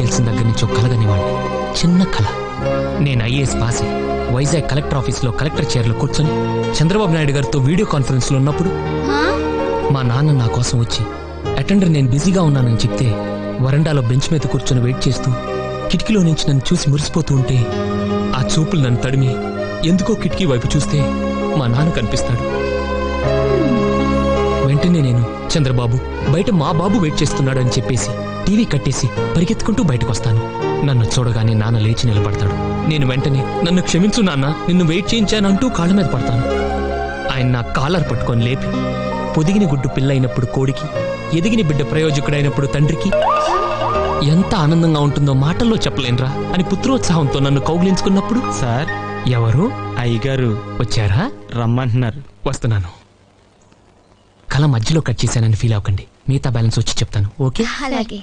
తెలిసిన దగ్గర నుంచి ఒక కలగనివాడిని, చిన్న కళ. నేను ఐఏఎస్ పాస్ అయ్యి వైజాగ్ కలెక్టర్ ఆఫీస్లో కలెక్టర్ చైర్లో కూర్చొని చంద్రబాబు నాయుడు గారితో వీడియో కాన్ఫరెన్స్లో ఉన్నప్పుడు మా నాన్న నా కోసం వచ్చి అటెండర్ నేను బిజీగా ఉన్నానని చెప్తే వరండాలో బెంచ్ మీద కూర్చొని వెయిట్ చేస్తూ కిటికీలో నుంచి నన్ను చూసి మురిసిపోతూ ఉంటే ఆ చూపులు నన్ను తడిమి ఎందుకో కిటికీ వైపు చూస్తే మా నాన్న కనిపిస్తాడు. వెంటనే నేను చంద్రబాబు బయట మా బాబు వెయిట్ చేస్తున్నాడు అని చెప్పేసి టీవీ కట్టేసి పరిగెత్తుకుంటూ బయటకు వస్తాను. నన్ను చూడగానే నాన్న లేచి నిలబడతాడు. నేను వెంటనే నన్ను క్షమించు నాన్న, నిన్ను వెయిట్ చేయించానంటూ కాళ్ళ మీద పడతాను. ఆయన నా కాలర్ పట్టుకొని లేపి పొదిగిన గుడ్డు పిల్లైనప్పుడు కోడికి, ఎదిగిన బిడ్డ ప్రయోజకుడైనప్పుడు తండ్రికి ఎంత ఆనందంగా ఉంటుందో మాటల్లో చెప్పలేనురా అని పుత్రోత్సాహంతో నన్ను కౌగిలించుకున్నప్పుడు, సార్ ఎవరు? అయ్యగారు వచ్చారా? రమ్మంటున్నారు. వస్తున్నాను. కళ మధ్యలో కట్ చేశానని ఫీల్ అవ్వకండి, మిగతా బ్యాలెన్స్ వచ్చి చెప్తాను. ఓకే? అలాగే.